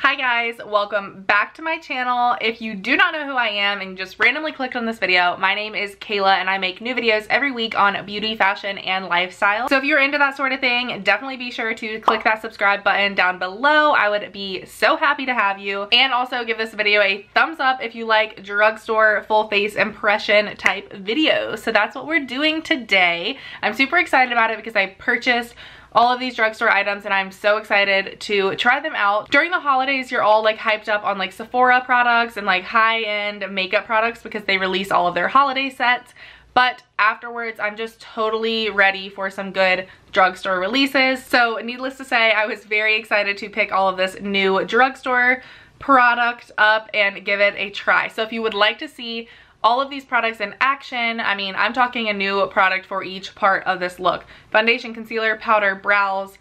Hi guys, welcome back to my channel. If you do not know who I am and you just randomly clicked on this video, my name is Kayla and I make new videos every week on beauty, fashion, and lifestyle. So if you're into that sort of thing, definitely be sure to click that subscribe button down below. I would be so happy to have you. And also give this video a thumbs up if you like drugstore full face impression type videos. So that's what we're doing today. I'm super excited about it because I purchased all of these drugstore items and I'm so excited to try them out. During the holidays, you're all like hyped up on like Sephora products and like high-end makeup products because they release all of their holiday sets. But afterwards, I'm just totally ready for some good drugstore releases. So needless to say, I was very excited to pick all of this new drugstore product up and give it a try. So if you would like to see all of these products in action, I mean, I'm talking a new product for each part of this look. Foundation, concealer, powder, brows.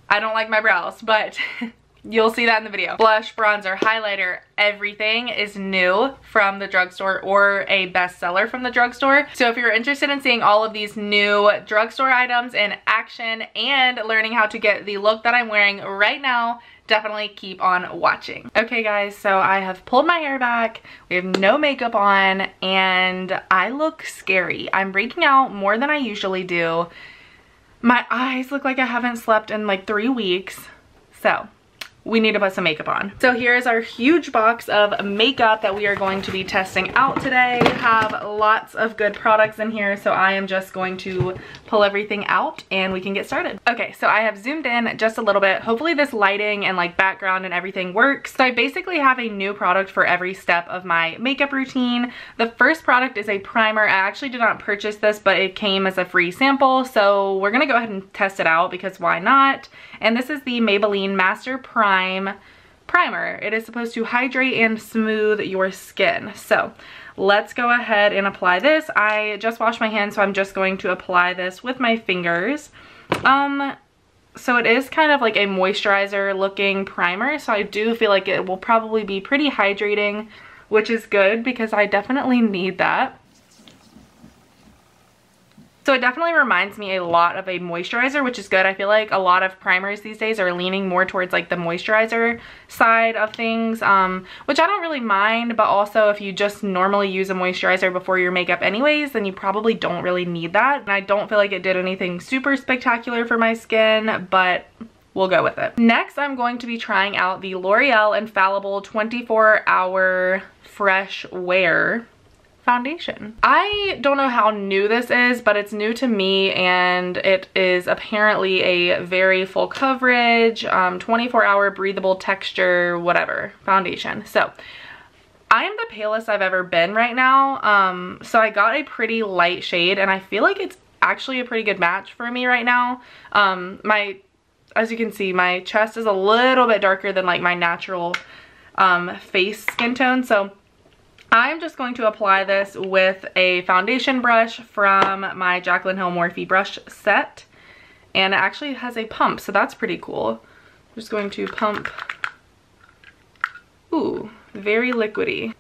I don't like my brows, but you'll see that in the video. Blush, bronzer, highlighter, everything is new from the drugstore or a bestseller from the drugstore. So if you're interested in seeing all of these new drugstore items in action and learning how to get the look that I'm wearing right now, definitely keep on watching. Okay guys, so I have pulled my hair back, we have no makeup on, and I look scary. I'm breaking out more than I usually do. My eyes look like I haven't slept in like 3 weeks, so we need to put some makeup on. So here's our huge box of makeup that we are going to be testing out today. We have lots of good products in here, so I am just going to pull everything out and we can get started. Okay, so I have zoomed in just a little bit. Hopefully this lighting and like background and everything works. So I basically have a new product for every step of my makeup routine. The first product is a primer. I actually did not purchase this, but it came as a free sample, so we're gonna go ahead and test it out because why not? And this is the Maybelline Master Primer. It is supposed to hydrate and smooth your skin. So let's go ahead and apply this. I just washed my hands, so I'm just going to apply this with my fingers. So it is kind of like a moisturizer looking primer, so I do feel like it will probably be pretty hydrating, which is good because I definitely need that. So it definitely reminds me a lot of a moisturizer, which is good. I feel like a lot of primers these days are leaning more towards like the moisturizer side of things, which I don't really mind, but also if you just normally use a moisturizer before your makeup anyways, then you probably don't really need that. And I don't feel like it did anything super spectacular for my skin, but we'll go with it. Next, I'm going to be trying out the L'Oreal Infallible 24-Hour Fresh Wear foundation. I don't know how new this is, but it's new to me and it is apparently a very full coverage, 24-hour breathable texture, whatever, foundation. So I am the palest I've ever been right now. So I got a pretty light shade and I feel like it's actually a pretty good match for me right now. As you can see, my chest is a little bit darker than like my natural face skin tone. So I'm just going to apply this with a foundation brush from my Jaclyn Hill Morphe brush set. And it actually has a pump, so that's pretty cool. I'm just going to pump. Ooh, very liquidy.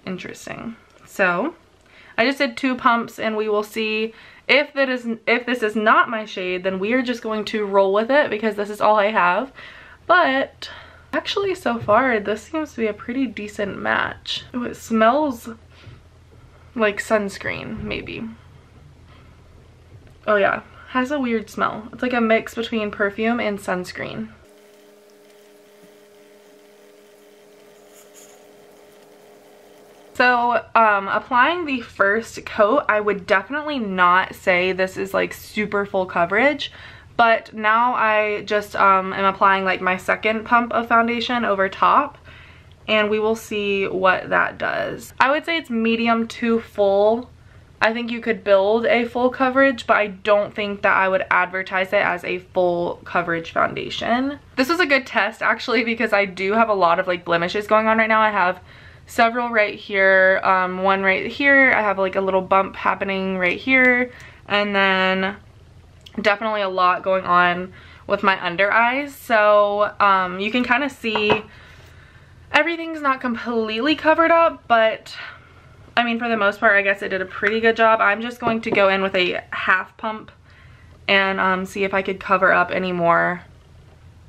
Interesting. So I just did 2 pumps and we will see if this is not my shade, then we are just going to roll with it because this is all I have. But actually, so far, this seems to be a pretty decent match. Oh, it smells like sunscreen, maybe. Oh yeah, has a weird smell. It's like a mix between perfume and sunscreen. So, applying the first coat, I would definitely not say this is like super full coverage. But now I just am applying like my second pump of foundation over top and we will see what that does. I would say it's medium to full. I think you could build a full coverage, but I don't think that I would advertise it as a full coverage foundation. This was a good test actually because I do have a lot of like blemishes going on right now. I have several right here, one right here. I have like a little bump happening right here, and then definitely a lot going on with my under eyes. So you can kind of see everything's not completely covered up, but I mean for the most part I guess it did a pretty good job. I'm just going to go in with a half pump and see if I could cover up any more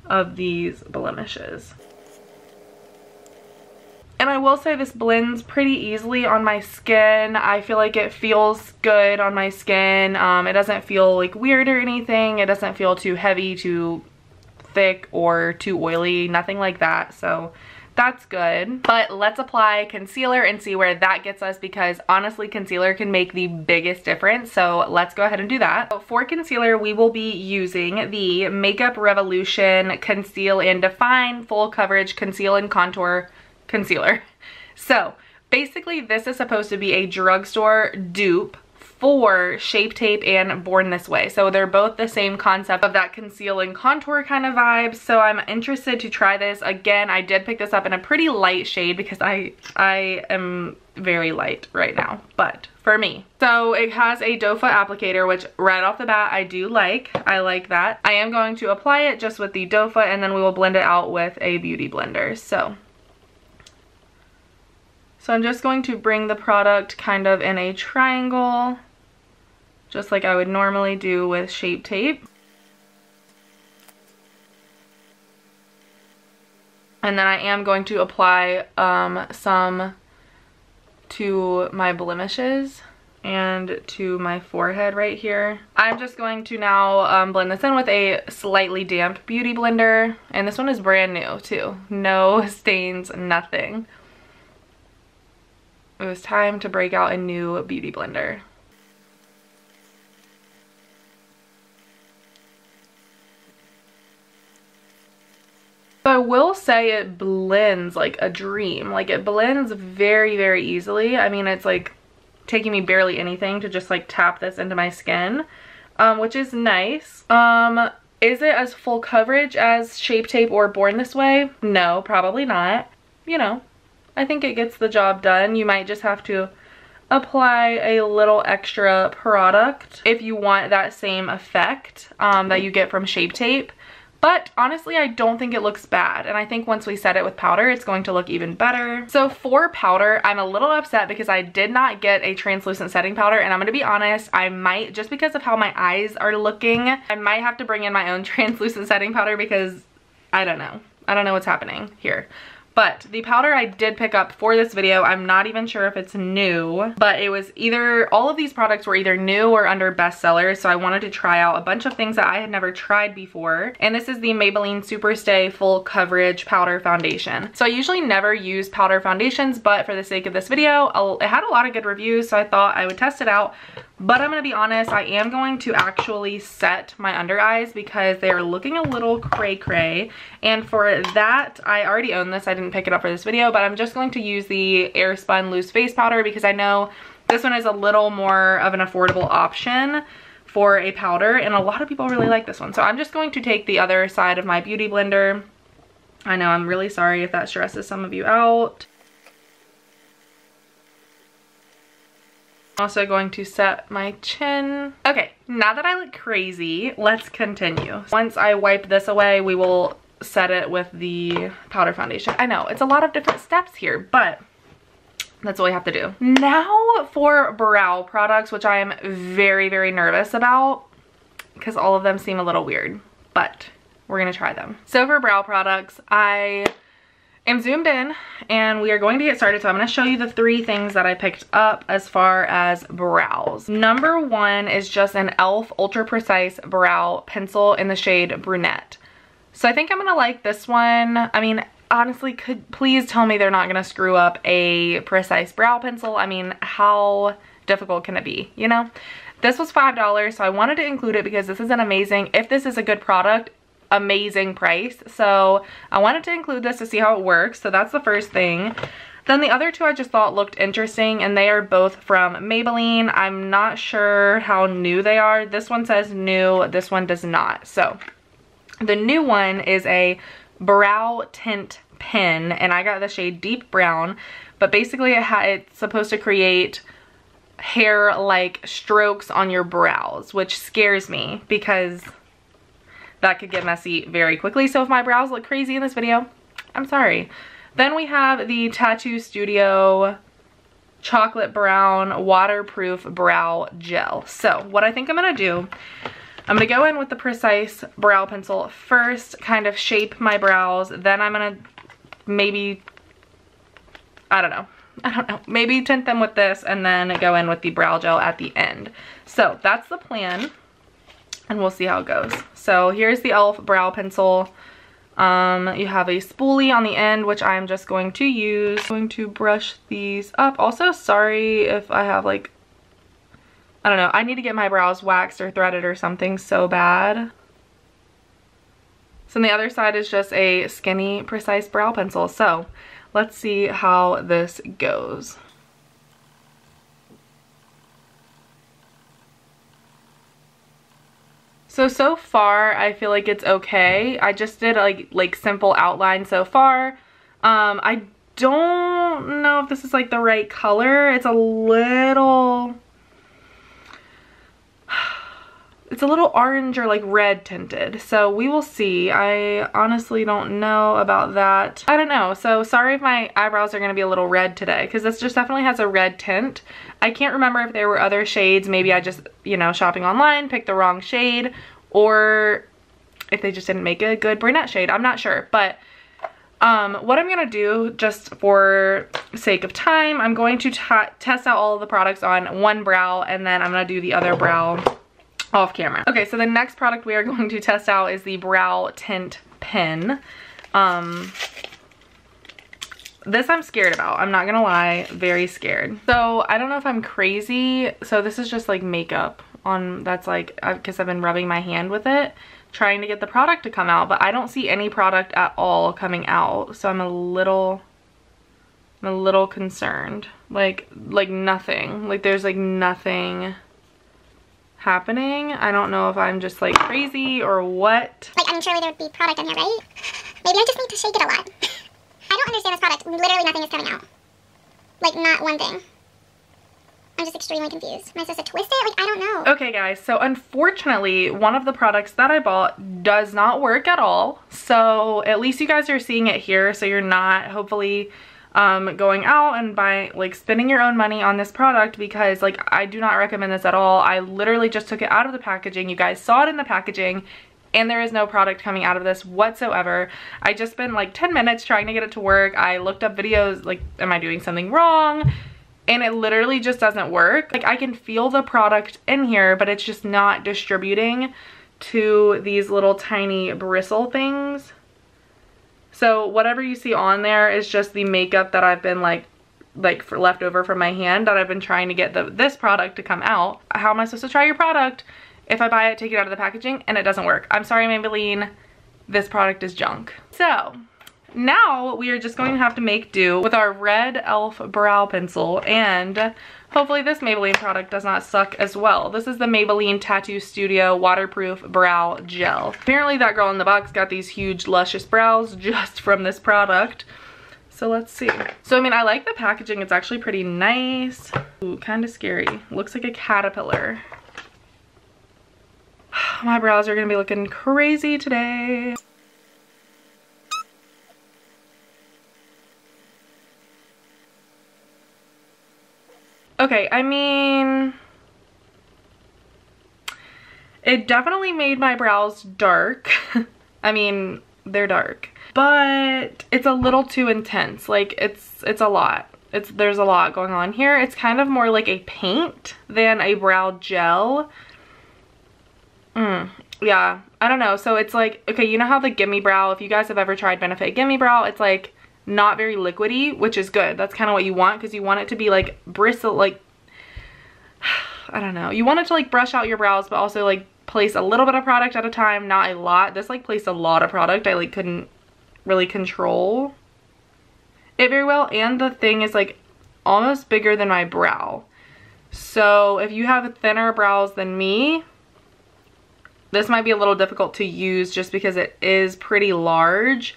of these blemishes. And I will say this blends pretty easily on my skin. I feel like it feels good on my skin. It doesn't feel like weird or anything. It doesn't feel too heavy, too thick, or too oily, nothing like that. So that's good. But let's apply concealer and see where that gets us, because honestly concealer can make the biggest difference. So let's go ahead and do that. So for concealer, we will be using the Makeup Revolution Conceal and Define Full Coverage Conceal and Contour Concealer. So basically this is supposed to be a drugstore dupe for Shape Tape and Born This Way. So they're both the same concept of that conceal and contour kind of vibe. So I'm interested to try this. Again, I did pick this up in a pretty light shade because I am very light right now, but for me. So it has a doe foot applicator, which right off the bat I do like. I like that. I am going to apply it just with the doe foot, and then we will blend it out with a beauty blender. So I'm just going to bring the product kind of in a triangle, just like I would normally do with Shape Tape. And then I am going to apply some to my blemishes and to my forehead right here. I'm just going to now blend this in with a slightly damp beauty blender. And this one is brand new too. No stains, nothing. It was time to break out a new beauty blender. So I will say it blends like a dream. Like it blends very, very easily. I mean, it's like taking me barely anything to just like tap this into my skin, which is nice. Is it as full coverage as Shape Tape or Born This Way? No, probably not. You know, I think it gets the job done. You might just have to apply a little extra product if you want that same effect that you get from Shape Tape. But honestly, I don't think it looks bad. And I think once we set it with powder, it's going to look even better. So for powder, I'm a little upset because I did not get a translucent setting powder. And I'm going to be honest, I might, just because of how my eyes are looking, I might have to bring in my own translucent setting powder because I don't know. I don't know what's happening here. But the powder I did pick up for this video, I'm not even sure if it's new, but it was either, all of these products were either new or under bestsellers, so I wanted to try out a bunch of things that I had never tried before. And this is the Maybelline Superstay Full Coverage Powder Foundation. So I usually never use powder foundations, but for the sake of this video, it had a lot of good reviews, so I thought I would test it out. But I'm gonna be honest, I am going to actually set my under eyes because they are looking a little cray-cray. And for that, I already own this. I didn't pick it up for this video, but I'm just going to use the Airspun Loose Face Powder because I know this one is a little more of an affordable option for a powder, and a lot of people really like this one. So I'm just going to take the other side of my beauty blender. I know, I'm really sorry if that stresses some of you out. Also going to set my chin. Okay, now that I look crazy, let's continue. Once I wipe this away, we will set it with the powder foundation. I know, it's a lot of different steps here, but that's what we have to do. Now for brow products, which I am very, very nervous about because all of them seem a little weird, but we're gonna try them. So for brow products, I am zoomed in and we are going to get started. So I'm going to show you the 3 things that I picked up as far as brows. Number 1 is just an e.l.f. Ultra Precise Brow Pencil in the shade Brunette. So I think I'm going to like this one. I mean, honestly, please tell me they're not going to screw up a precise brow pencil. I mean, how difficult can it be, you know? This was $5, so I wanted to include it because this is an amazing, if this is a good product, amazing price. So I wanted to include this to see how it works. So that's the first thing. Then the other 2 I just thought looked interesting, and they are both from Maybelline. I'm not sure how new they are. This one says new, this one does not. So the new one is a brow tint pen, and I got the shade Deep Brown, but basically it's supposed to create hair-like strokes on your brows, which scares me because that could get messy very quickly. So if my brows look crazy in this video, I'm sorry. Then we have the Tattoo Studio Chocolate Brown Waterproof Brow Gel. So what I think I'm gonna do, I'm gonna go in with the Precise Brow Pencil first, kind of shape my brows. Then I'm gonna maybe I don't know. I don't know. Maybe tint them with this and then go in with the brow gel at the end. So that's the plan, and we'll see how it goes. So here's the e.l.f. brow pencil. You have a spoolie on the end, which I'm just going to use. I'm going to brush these up. Also, sorry if I have like, I don't know. I need to get my brows waxed or threaded or something so bad. So on the other side is just a skinny, precise brow pencil. So let's see how this goes. So far I feel like it's okay. I just did like simple outline so far. I don't know if this is like the right color. It's a little orange or like red tinted, so we will see. I honestly don't know about that. I don't know. So sorry if my eyebrows are going to be a little red today, because this just definitely has a red tint. I can't remember if there were other shades. Maybe I just, you know, shopping online picked the wrong shade, or if they just didn't make a good brunette shade. I'm not sure. But what I'm gonna do, just for sake of time, I'm going to test out all of the products on one brow, and then I'm gonna do the other brow off camera. Okay, so the next product we are going to test out is the brow tint pen. This I'm scared about. I'm not gonna lie, very scared. So I don't know if I'm crazy. So this is just like makeup on, that's like, because I've been rubbing my hand with it, trying to get the product to come out, but I don't see any product at all coming out. So I'm a little concerned. Like nothing. Like there's like nothing happening. I don't know if I'm just like crazy or what. Like, I'm sure there would be product in here, right? Maybe I just need to shake it a lot. I don't understand this product. Literally nothing is coming out. Like, not one thing. I'm just extremely confused. Am I supposed to twist it? Like, I don't know. Okay guys, so unfortunately one of the products that I bought does not work at all. So at least you guys are seeing it here, so you're not hopefully going out and buying, like, spending your own money on this product, because like I do not recommend this at all. I literally just took it out of the packaging. You guys saw it in the packaging, and there is no product coming out of this whatsoever. I just spent like 10 minutes trying to get it to work. I looked up videos, like, am I doing something wrong? And it literally just doesn't work. Like, I can feel the product in here, but it's just not distributing to these little tiny bristle things. So whatever you see on there is just the makeup that I've been like for left over from my hand, that I've been trying to get this product to come out. How am I supposed to try your product if I buy it, take it out of the packaging, and it doesn't work? I'm sorry, Maybelline, this product is junk. So now we are just going to have to make do with our red e.l.f. brow pencil, and hopefully this Maybelline product does not suck as well. This is the Maybelline Tattoo Studio Waterproof Brow Gel. Apparently that girl in the box got these huge luscious brows just from this product. So let's see. So I mean, I like the packaging. It's actually pretty nice. Ooh, kind of scary. Looks like a caterpillar. My brows are gonna be looking crazy today. Okay, I mean, it definitely made my brows dark. I mean, they're dark, but it's a little too intense. Like, it's a lot. There's a lot going on here. It's kind of more like a paint than a brow gel. Yeah, I don't know. So it's like, okay, you know how the Gimme Brow, if you guys have ever tried Benefit Gimme Brow, it's like not very liquidy, which is good. That's kind of what you want, because you want it to be like bristle, like, I don't know. You want it to like brush out your brows, but also like place a little bit of product at a time, not a lot. This like placed a lot of product. I like couldn't really control it very well, and the thing is like almost bigger than my brow. So if you have thinner brows than me, this might be a little difficult to use, just because it is pretty large.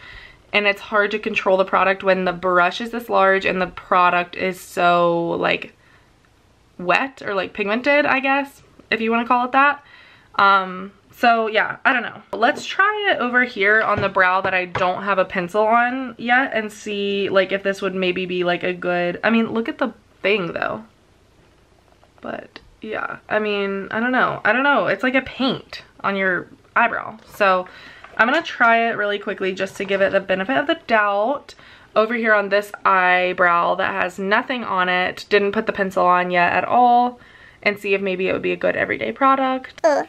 And it's hard to control the product when the brush is this large and the product is so like wet or like pigmented, I guess, if you want to call it that. So yeah, I don't know. Let's try it over here on the brow that I don't have a pencil on yet, and see like if this would maybe be like a good, I mean, look at the thing though. But yeah, I mean, I don't know. It's like a paint on your eyebrow. So I'm gonna try it really quickly just to give it the benefit of the doubt. over here on this eyebrow that has nothing on it. Didn't put the pencil on yet at all, and see if maybe it would be a good everyday product. Ooh.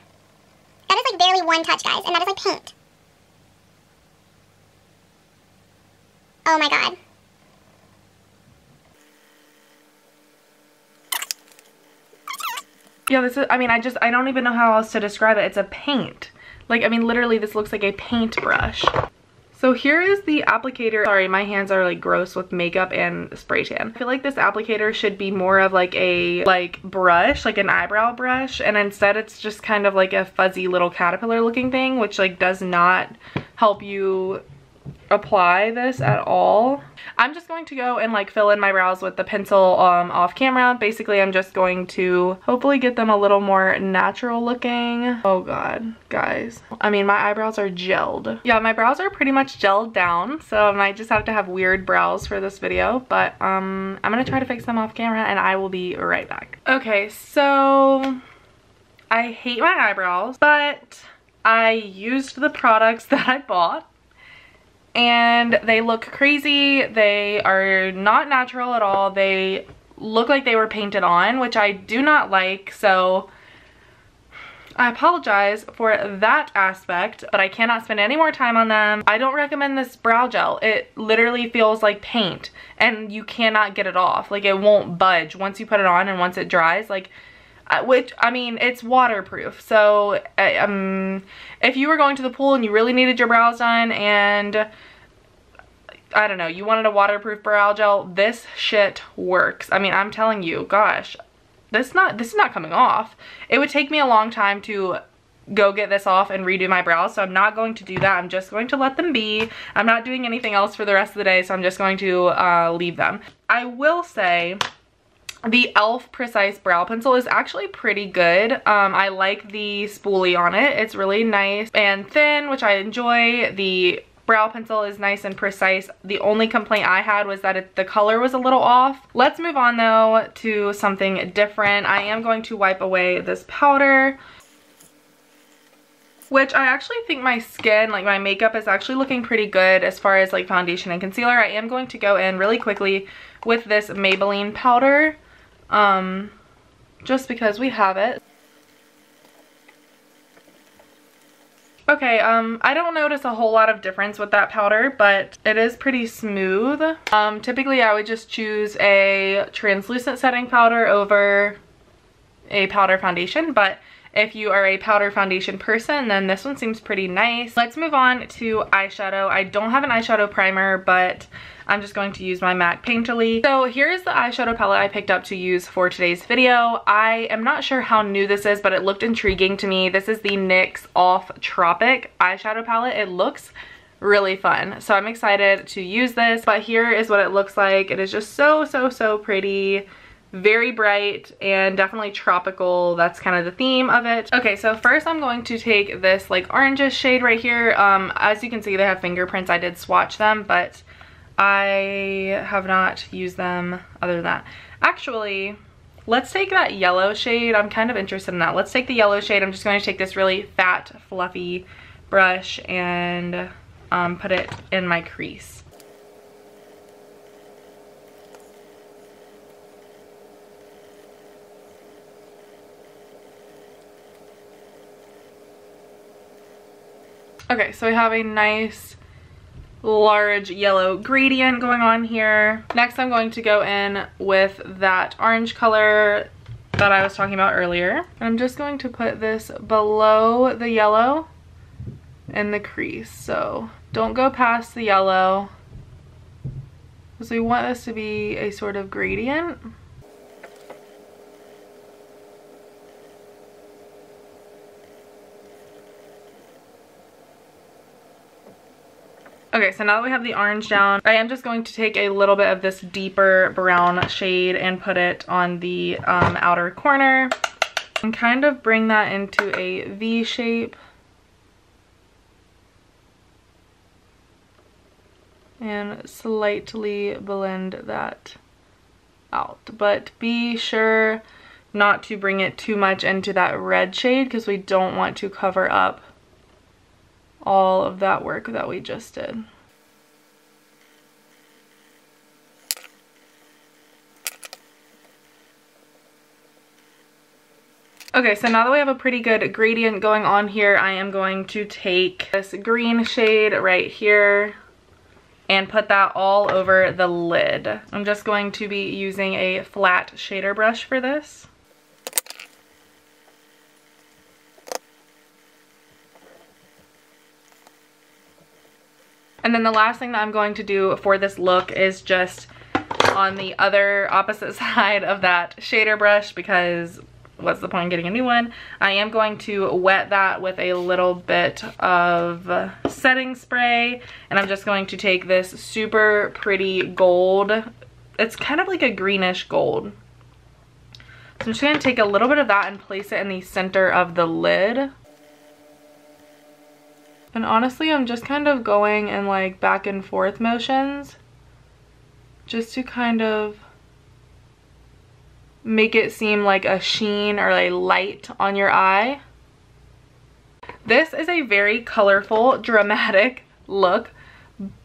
That is like barely one touch, guys, and that is like paint. Oh my god. Yeah, this is, I mean, I don't even know how else to describe it. It's a paint. Like, I mean, literally this looks like a paintbrush. So here is the applicator. Sorry, my hands are like gross with makeup and spray tan. I feel like this applicator should be more of like a brush, like an eyebrow brush, and instead it's just kind of like a fuzzy little caterpillar looking thing, which like does not help you apply this at all. I'm just going to go and like fill in my brows with the pencil off camera. Basically, I'm just going to hopefully get them a little more natural looking. Oh god, guys. I mean, my eyebrows are gelled. Yeah, my brows are pretty much gelled down, so I might just have to have weird brows for this video, but I'm gonna try to fix them off camera and I will be right back. Okay, so I hate my eyebrows, but I used the products that I bought and they look crazy. They are not natural at all. They look like they were painted on, which I do not like, so I apologize for that aspect, but I cannot spend any more time on them. I don't recommend this brow gel. It literally feels like paint and you cannot get it off. Like, it won't budge once you put it on and once it dries. Like, which, I mean, it's waterproof, so if you were going to the pool and you really needed your brows done and I don't know, you wanted a waterproof brow gel, this shit works. I mean, I'm telling you, gosh, this is not coming off. It would take me a long time to go get this off and redo my brows, so I'm not going to do that. I'm just going to let them be. I'm not doing anything else for the rest of the day, so I'm just going to leave them. I will say the e.l.f. Precise Brow Pencil is actually pretty good. I like the spoolie on it. It's really nice and thin, which I enjoy. The brow pencil is nice and precise. The only complaint I had was that the color was a little off. Let's move on though to something different. I am going to wipe away this powder, which I actually think my skin, like my makeup, is actually looking pretty good as far as like foundation and concealer. I am going to go in really quickly with this Maybelline powder, just because we have it. Okay, I don't notice a whole lot of difference with that powder, but it is pretty smooth. Typically I would just choose a translucent setting powder over a powder foundation, but if you are a powder foundation person, then this one seems pretty nice. Let's move on to eyeshadow. I don't have an eyeshadow primer, but I'm just going to use my MAC Painterly. So here's the eyeshadow palette I picked up to use for today's video. I am not sure how new this is, but it looked intriguing to me. This is the NYX Off Tropic eyeshadow palette. It looks really fun, so I'm excited to use this. But here is what it looks like. It is just so pretty. Very bright and definitely tropical. That's kind of the theme of it. Okay, so first I'm going to take this like orangish shade right here. As you can see, they have fingerprints. I did swatch them, but I have not used them other than that. Actually, let's take that yellow shade. I'm kind of interested in that. Let's take the yellow shade. I'm just going to take this really fat, fluffy brush and put it in my crease. Okay, so we have a nice large yellow gradient going on here. Next, I'm going to go in with that orange color that I was talking about earlier. I'm just going to put this below the yellow in the crease. So don't go past the yellow, because we want this to be a sort of gradient. Okay, so now that we have the orange down, I am just going to take a little bit of this deeper brown shade and put it on the outer corner and kind of bring that into a V shape. And slightly blend that out. But be sure not to bring it too much into that red shade, because we don't want to cover up all of that work that we just did. Okay, so now that we have a pretty good gradient going on here, I am going to take this green shade right here and put that all over the lid. I'm just going to be using a flat shader brush for this. And then the last thing that I'm going to do for this look is just on the other opposite side of that shader brush, because what's the point in getting a new one? I am going to wet that with a little bit of setting spray, and I'm just going to take this super pretty gold. It's kind of like a greenish gold. So I'm just going to take a little bit of that and place it in the center of the lid. And honestly, I'm just kind of going in like back and forth motions just to kind of make it seem like a sheen or a light on your eye. This is a very colorful, dramatic look,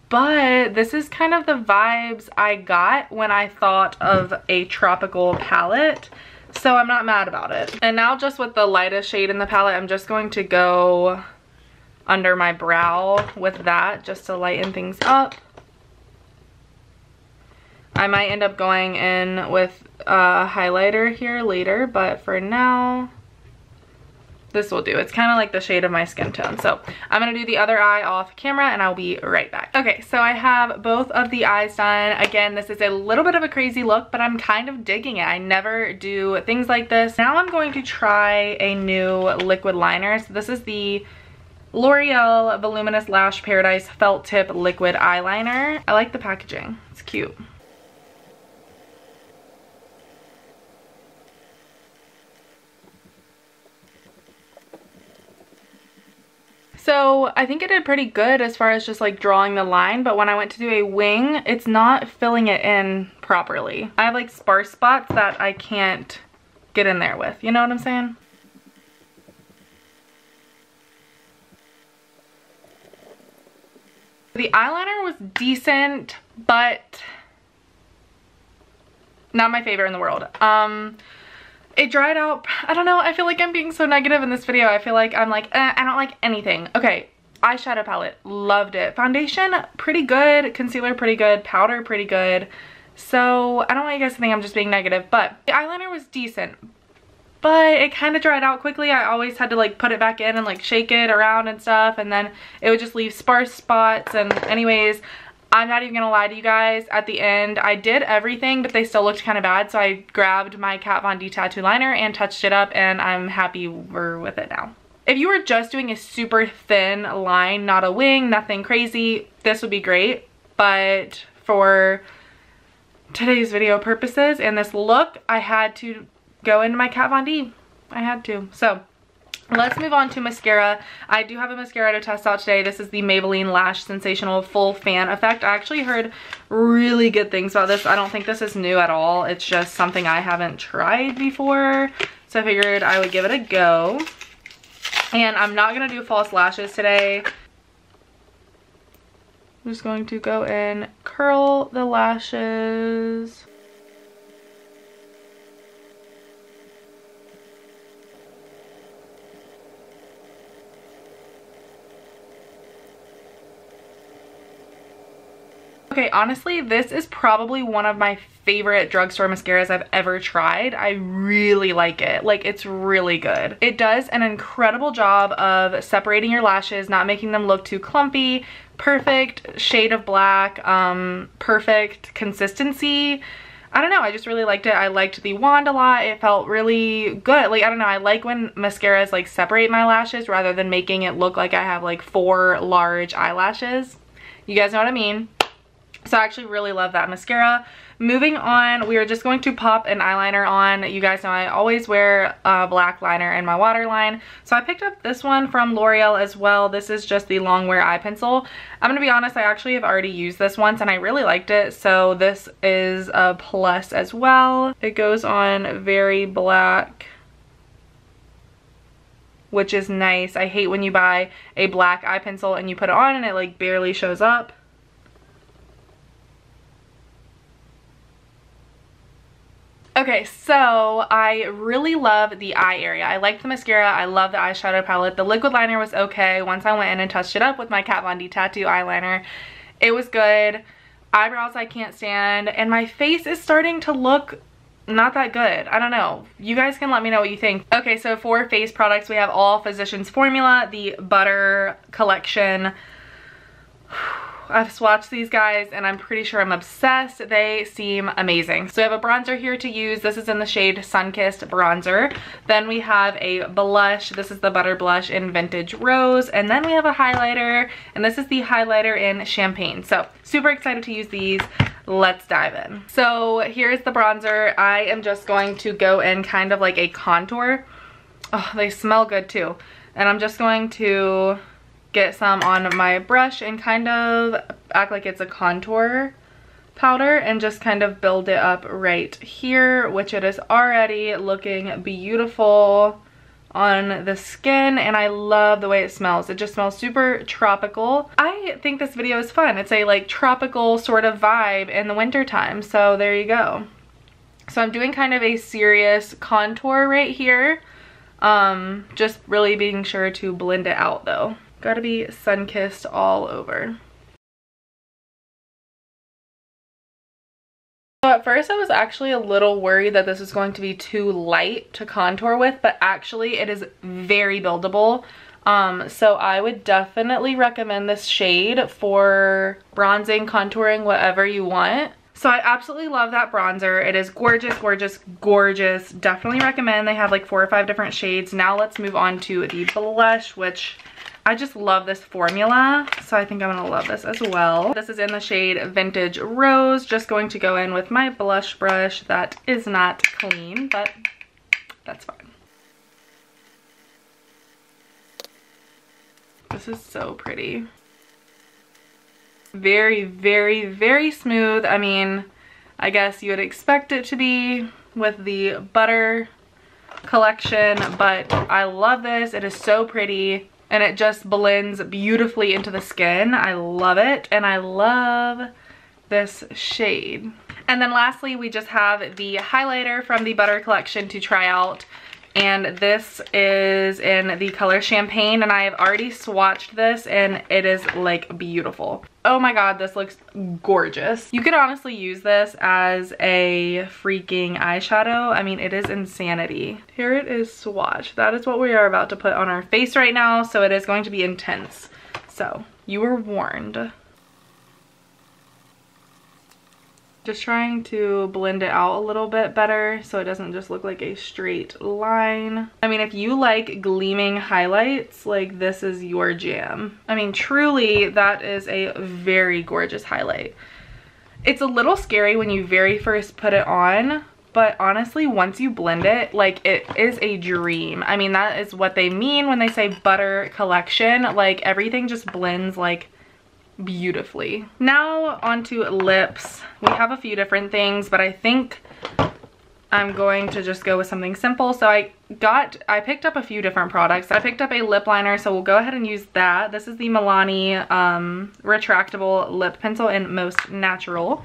but this is kind of the vibes I got when I thought of a tropical palette, so I'm not mad about it. And now just with the lightest shade in the palette, I'm just going to go under my brow with that just to lighten things up. I might end up going in with a highlighter here later, but for now, this will do. It's kind of like the shade of my skin tone. So I'm gonna do the other eye off camera and I'll be right back. Okay, so I have both of the eyes done. Again, this is a little bit of a crazy look, but I'm kind of digging it. I never do things like this. Now I'm going to try a new liquid liner. So this is the L'Oreal Voluminous Lash Paradise Felt Tip Liquid Eyeliner. I like the packaging. It's cute. So I think I did pretty good as far as just like drawing the line, but when I went to do a wing, it's not filling it in properly. I have like sparse spots that I can't get in there with, you know what I'm saying? The eyeliner was decent, but not my favorite in the world. It dried out. I don't know. I feel like I'm being so negative in this video. I feel like I'm like, I don't like anything. Okay, eyeshadow palette, loved it. Foundation, pretty good. Concealer, pretty good. Powder, pretty good. So I don't want you guys to think I'm just being negative, but the eyeliner was decent. But it kind of dried out quickly. I always had to like put it back in and like shake it around and stuff, and then it would just leave sparse spots. And anyways, I'm not even gonna lie to you guys, at the end I did everything, but they still looked kind of bad, so I grabbed my Kat Von D tattoo liner and touched it up, and I'm happy with it now. If you were just doing a super thin line, not a wing, nothing crazy, this would be great, but for today's video purposes and this look, I had to go into my Kat Von D. I had to. So let's move on to mascara. I do have a mascara to test out today. This is the Maybelline Lash Sensational Full Fan Effect. I actually heard really good things about this. I don't think this is new at all. It's just something I haven't tried before. So I figured I would give it a go. And I'm not going to do false lashes today. I'm just going to go in, curl the lashes. Okay, honestly, this is probably one of my favorite drugstore mascaras I've ever tried. I really like it. Like, it's really good. It does an incredible job of separating your lashes, not making them look too clumpy. Perfect shade of black, perfect consistency. I don't know, I just really liked it. I liked the wand a lot. It felt really good. Like, I don't know, I like when mascaras like separate my lashes rather than making it look like I have like 4 large eyelashes. You guys know what I mean? So I actually really love that mascara. Moving on, we are just going to pop an eyeliner on. You guys know I always wear a black liner in my waterline. So I picked up this one from L'Oreal as well. This is just the Longwear eye pencil. I'm gonna be honest, I actually have already used this once and I really liked it. So this is a plus as well. It goes on very black, which is nice. I hate when you buy a black eye pencil and you put it on and it like barely shows up. Okay, so I really love the eye area. I like the mascara. I love the eyeshadow palette. The liquid liner was okay. Once I went in and touched it up with my Kat Von D Tattoo eyeliner, it was good. Eyebrows I can't stand. And my face is starting to look not that good. I don't know. You guys can let me know what you think. Okay, so for face products, we have All Physicians Formula, the Butter Collection. I've swatched these guys and I'm pretty sure I'm obsessed. They seem amazing. So we have a bronzer here to use. This is in the shade Sunkissed Bronzer. Then we have a blush. This is the Butter Blush in Vintage Rose. And then we have a highlighter, and this is the highlighter in Champagne. So super excited to use these. Let's dive in. So here's the bronzer. I am just going to go in kind of like a contour. Oh, they smell good too. And I'm just going to get some on my brush and kind of act like it's a contour powder and just kind of build it up right here, which it is already looking beautiful on the skin, and I love the way it smells. It just smells super tropical. I think this video is fun. It's a like tropical sort of vibe in the winter time, so there you go. So I'm doing kind of a serious contour right here, just really being sure to blend it out though. Gotta be sun-kissed all over. So at first I was actually a little worried that this is going to be too light to contour with, but actually it is very buildable. So I would definitely recommend this shade for bronzing, contouring, whatever you want. So I absolutely love that bronzer. It is gorgeous, gorgeous, gorgeous. Definitely recommend. They have like 4 or 5 different shades. Now let's move on to the blush, which I just love this formula, so I think I'm gonna love this as well. This is in the shade Vintage Rose. Just going to go in with my blush brush that is not clean, but that's fine. This is so pretty. Very, very, very smooth. I mean, I guess you would expect it to be with the Butter Collection, but I love this. It is so pretty. And it just blends beautifully into the skin. I love it. And I love this shade. And then lastly, we just have the highlighter from the Butter Collection to try out. And this is in the color Champagne. And I have already swatched this and it is like beautiful. Oh my god, this looks gorgeous. You could honestly use this as a freaking eyeshadow. I mean, it is insanity. Here it is swatched. That is what we are about to put on our face right now. So it is going to be intense. So you were warned. Just trying to blend it out a little bit better so it doesn't just look like a straight line. I mean, if you like gleaming highlights, like this is your jam. I mean, truly, that is a very gorgeous highlight. It's a little scary when you very first put it on, but honestly, once you blend it, like it is a dream. I mean, that is what they mean when they say Butter Collection. Like everything just blends like beautifully. Now onto lips. We have a few different things, but I think I'm going to just go with something simple. So I picked up a few different products. I picked up a lip liner, so we'll go ahead and use that. This is the Milani retractable lip pencil in Most Natural.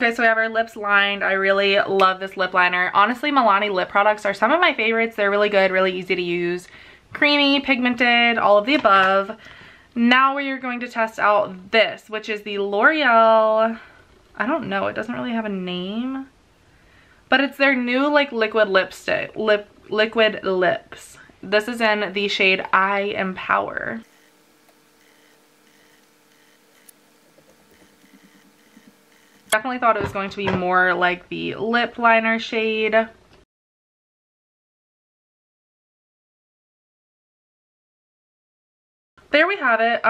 Okay, so we have our lips lined. I really love this lip liner. Honestly, Milani lip products are some of my favorites. They're really good, really easy to use. Creamy, pigmented, all of the above. Now we are going to test out this, which is the L'Oreal, I don't know, it doesn't really have a name. But it's their new like liquid lipstick, liquid lips. This is in the shade I Empower. Definitely thought it was going to be more like the lip liner shade. There we have it.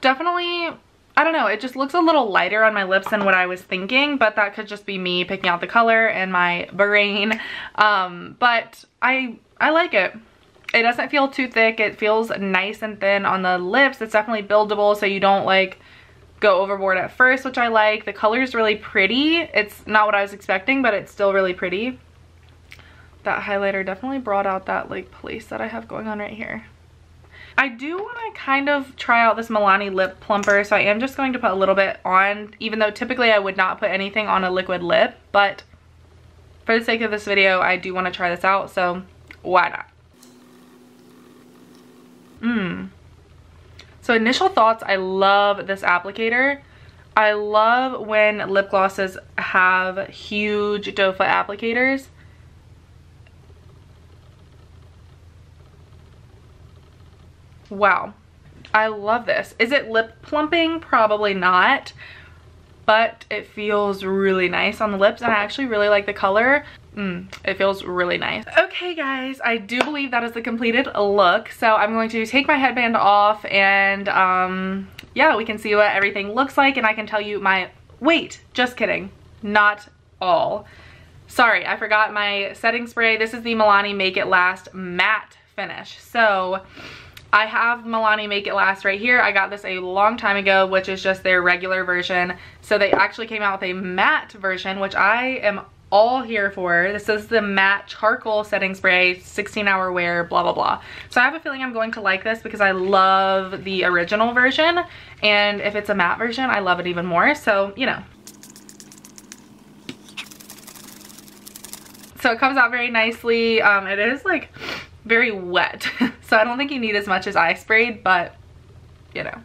Definitely, I don't know, it just looks a little lighter on my lips than what I was thinking, but that could just be me picking out the color and my brain. But I like it. It doesn't feel too thick. It feels nice and thin on the lips. It's definitely buildable, so you don't like go overboard at first, which I like. The color is really pretty. It's not what I was expecting, but it's still really pretty. That highlighter definitely brought out that like place that I have going on right here. I do want to kind of try out this Milani lip plumper, so I am just going to put a little bit on, even though typically I would not put anything on a liquid lip, but for the sake of this video, I do want to try this out, so why not? So initial thoughts, I love this applicator. I love when lip glosses have huge doe foot applicators. Wow, I love this. Is it lip plumping? Probably not, but it feels really nice on the lips, and I actually really like the color. It feels really nice. Okay guys, I do believe that is the completed look, so I'm going to take my headband off and yeah, we can see what everything looks like, and I can tell you my, wait, just kidding, not all. Sorry, I forgot my setting spray. This is the Milani Make It Last matte finish. So I have Milani Make It Last right here. I got this a long time ago, which is just their regular version. So they actually came out with a matte version, which I am all here for. This is the matte charcoal setting spray, 16-hour wear, blah, blah, blah. So I have a feeling I'm going to like this because I love the original version. And if it's a matte version, I love it even more. So, you know. So it comes out very nicely. It is like very wet. So I don't think you need as much as I sprayed, but you know,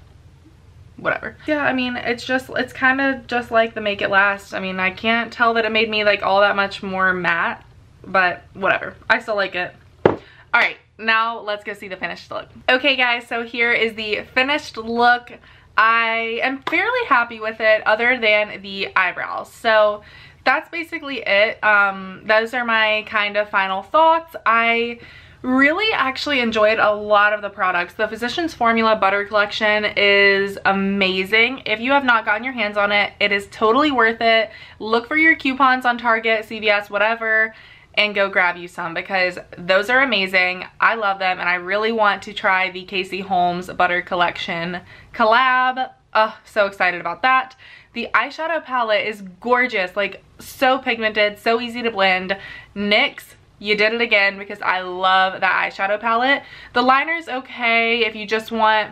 whatever. Yeah, I mean, it's kind of just like the Make It Last. I mean, I can't tell that it made me like all that much more matte, but whatever. I still like it. All right, now let's go see the finished look. Okay guys, so here is the finished look. I am fairly happy with it other than the eyebrows. So that's basically it. Those are my kind of final thoughts. I really actually enjoyed a lot of the products. The Physicians Formula Butter Collection is amazing. If you have not gotten your hands on it, it is totally worth it. Look for your coupons on Target, CVS, whatever, and go grab you some because those are amazing. I love them, and I really want to try the Casey Holmes Butter Collection collab. Oh, so excited about that. The eyeshadow palette is gorgeous, like so pigmented, so easy to blend. NYX, you did it again because I love that eyeshadow palette. The liner's okay if you just want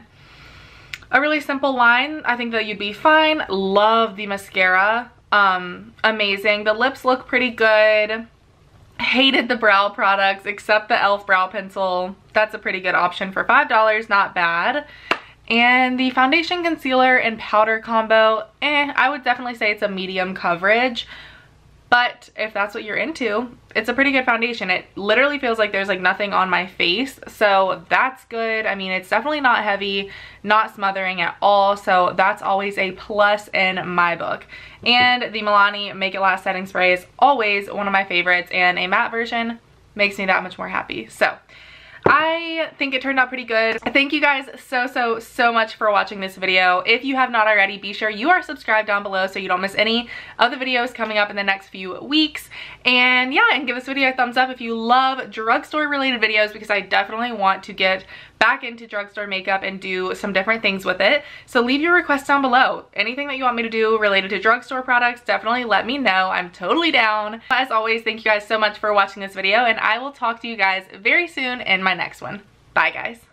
a really simple line. I think that you'd be fine. Love the mascara. Amazing. The lips look pretty good. Hated the brow products except the e.l.f. brow pencil. That's a pretty good option for $5, not bad. And the foundation, concealer, and powder combo, I would definitely say it's a medium coverage. But if that's what you're into, it's a pretty good foundation. It literally feels like there's like nothing on my face, so that's good. I mean, it's definitely not heavy, not smothering at all, so that's always a plus in my book. And the Milani Make It Last setting spray is always one of my favorites, and a matte version makes me that much more happy. So I think it turned out pretty good. Thank you guys so much for watching this video. If you have not already, be sure you are subscribed down below so you don't miss any of the videos coming up in the next few weeks. And yeah, and give this video a thumbs up if you love drugstore related videos, because I definitely want to get back into drugstore makeup and do some different things with it. So leave your requests down below. Anything that you want me to do related to drugstore products, definitely let me know. I'm totally down. As always, thank you guys so much for watching this video, and I will talk to you guys very soon in my next one. Bye guys.